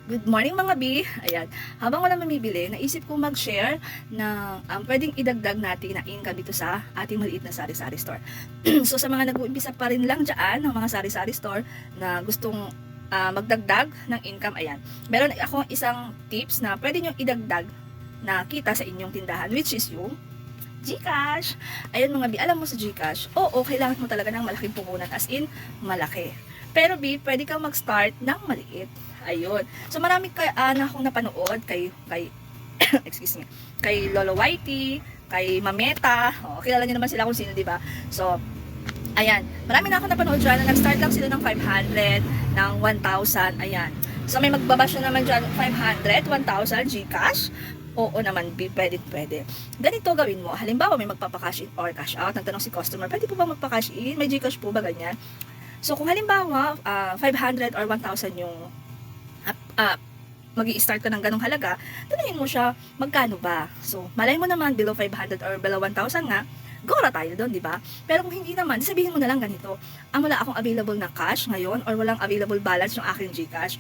Good morning mga B. Ayan, habang wala mamibili, naisip ko mag-share ng pwedeng idagdag natin na income dito sa ating maliit na sari-sari store. So sa mga nag-uumpisa pa rin lang dyan ng mga sari-sari store na gustong magdagdag ng income, ayan. Meron akong isang tips na pwede nyo idagdag na kita sa inyong tindahan, which is yung GCash. Ayun mga B, alam mo sa GCash, oo, kailangan mo talaga ng malaking puhunan, as in, malaki. Pero B, pwede kang mag-start ng maliit. Ayun. So marami na akong napanood kay excuse me, kay Lolo Whitey, kay Mameta. Oh, kilala niyo naman sila kung sino, 'di ba? So ayan, marami na akong napanood diyan na nag-start lang sila ng 500, ng 1,000, ayan. So may magbabash na naman diyan 500, 1,000 GCash. Oo naman, pwede. Ganito gawin mo. Halimbawa, may magpapa-cash in or cash out. Nagtanong si customer, pwede po ba magpa-cash in? May GCash po ba ganyan? So kung halimbawa, 500 or 1,000 yung mag-i-start ka ng ganong halaga, tanungin mo siya, magkano ba? So, malay mo naman, below 500 or below 1,000 nga, gora tayo doon, di ba? Pero kung hindi naman, sabihin mo na lang ganito, wala akong available na cash ngayon or walang available balance yung aking GCash.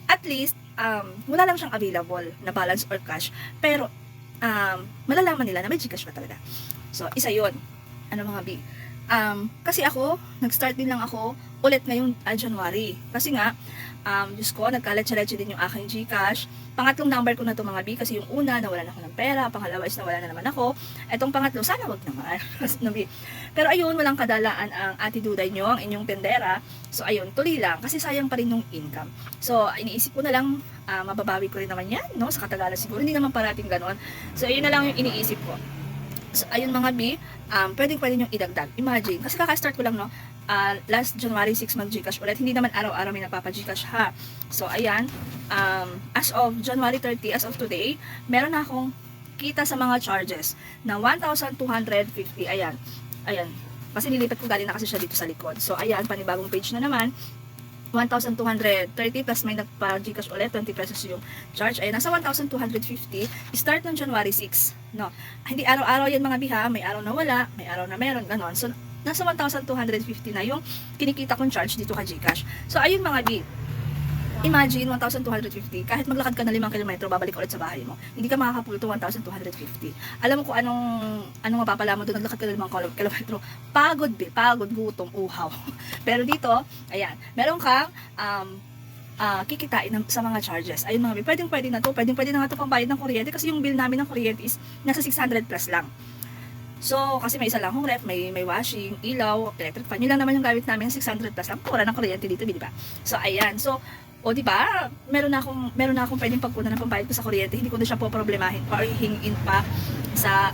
At least, wala lang siyang available na balance or cash, pero malalaman nila na may GCash pa talaga. So, isa yun. Ano mga B? Kasi ako, nag-start din lang ako ulit ngayong January. Kasi nga, Diyos ko, nagkalatsa-latsa din yung aking GCash. Pangatlong number ko na to mga B, kasi yung una, nawalan ako ng pera. Pangalawa is nawala na naman ako. Etong pangatlo, sana wag naman. Pero ayun, walang kadalaan ang Ate Duday nyo, ang inyong tendera. So ayun, tuloy lang, kasi sayang pa rin yung income. So, iniisip ko na lang, mababawi ko rin naman yan, no? Sa katagalan siguro, hindi naman parating ganon. So, ayun na lang yung iniisip ko. So, ayun mga B, pwede nyo idagdag. Imagine, kasi kaka-start ko lang, no? Last January 6 mag-GCash ulit. Hindi naman araw-araw may nagpapa-GCash ha. So, ayan, as of January 30, as of today, meron na akong kita sa mga charges na 1,250. Ayan, kasi nilipat ko galing na kasi siya dito sa likod. So, ayan, panibagong page na naman. 1,230 plus may nagpa-GCash ulit, 20 pesos yung charge. Ay, nasa 1,250. Start ng January 6. No? Hindi araw-araw yan mga biha. May araw na wala, may araw na meron, ganon. So, nasa 1,250 na yung kinikita kong charge dito ka GCash. So, ayun mga B. Imagine, 1,250. Kahit maglakad ka na 5 kilometro, babalik ulit sa bahay mo. Hindi ka makakapulto 1,250. Alam mo kung anong mapapala mo doon, naglakad ka na 5 kilometro. Pagod, B. Pagod, gutom, uhaw. Pero dito, ayan, meron kang kikitain sa mga charges. Ayun mga B, pwede na to. Pwede na nga to pambayad ng kuryente kasi yung bill namin ng kuryente is nasa 600 plus lang. So, kasi may isa lang akong ref, may washing, ilaw, electric fan. Yun lang naman yung gamit namin, 600 plus lang. Pura ng kuryente dito, di ba? So, ayan. So, di ba? Meron na akong pwedeng pagpunan ng pambayad ko sa kuryente. Hindi ko na siya po problemahin pa or hingin pa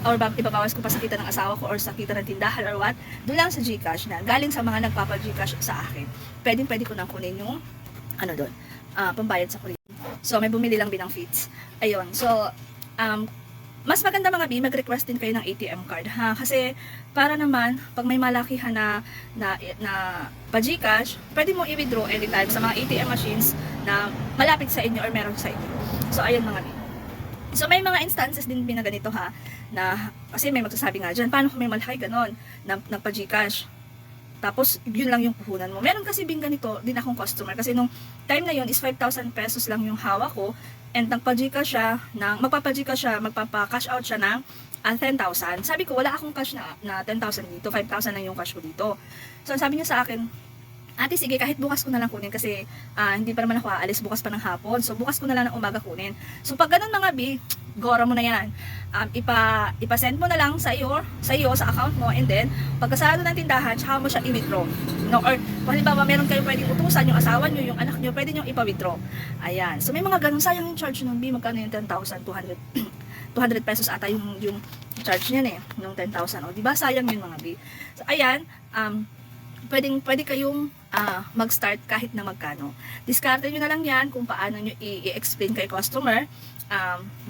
or ibabawas ko pa sa kita ng asawa ko or sa kita ng tindahan or what. Doon lang sa GCash na galing sa mga nagpapa-GCash sa akin. Pwede ko nang kunin yung doon, pambayad sa kuryente. So, may bumili lang binang feeds. Ayun. So, mas maganda mga B, mag-request din kayo ng ATM card ha, kasi para naman pag may malakihan na pa-GCash, pwede mo i-withdraw anytime sa mga ATM machines na malapit sa inyo or meron sa inyo. So ayun mga B. So may mga instances din na ganito ha, na kasi may magsasabi nga dyan, paano kung may malaki ganon na pa-GCash? Tapos, yun lang yung puhunan mo. Meron kasi din ganito din akong customer. Kasi nung time na yun is 5,000 pesos lang yung hawak ko. And magpa-GCash siya, magpapa-cash out siya ng 10,000. Sabi ko, wala akong cash na 10,000 dito. 5,000 lang yung cash ko dito. So, sabi niya sa akin, ate, sige, kahit bukas ko na lang kunin kasi hindi pa naman ako aalis bukas pa ng hapon. So, bukas ko na lang ng umaga kunin. So, pag ganun mga B, gora mo na yan. Ipa-send mo na lang sa iyo, sa account mo, and then, pagkasarado ng tindahan, tsaka mo siya i-withdraw. No? Or, kung halimbawa, meron kayo pwedeng utusan, yung asawa nyo, yung anak nyo, pwede nyo ipa-withdraw. Ayan. So, may mga ganun. Sayang yung charge nun, B. Magkano yung 10,200? 200 pesos ata yung charge niyan yung 10,000. O, diba? Sayang yun mga B. So, ayan. Pwede kayong mag-start kahit na magkano. Diskarte nyo na lang yan kung paano nyo i-explain kay customer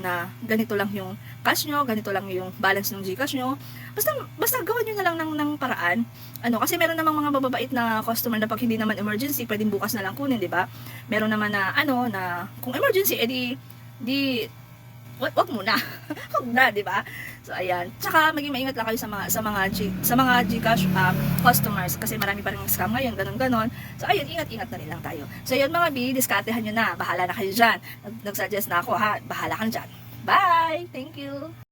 na ganito lang yung cash nyo, ganito lang yung balance ng GCash nyo. Basta gawin nyo na lang ng paraan. Kasi meron namang mga mababait na customer na pag hindi naman emergency, pwedeng bukas na lang kunin, di ba? Meron naman na na kung emergency, di wag muna. Wag na, di ba? So ayan. Tsaka maging maingat lang kayo sa mga GCash customers kasi marami pa ring scam ngayon, ganun-ganon. So ayun, ingat-ingat na rin lang tayo. So yun mga B, diskartehan nyo na. Bahala na kayo dyan. Nag-suggest na ako ha. Bahala ka na dyan. Bye! Thank you!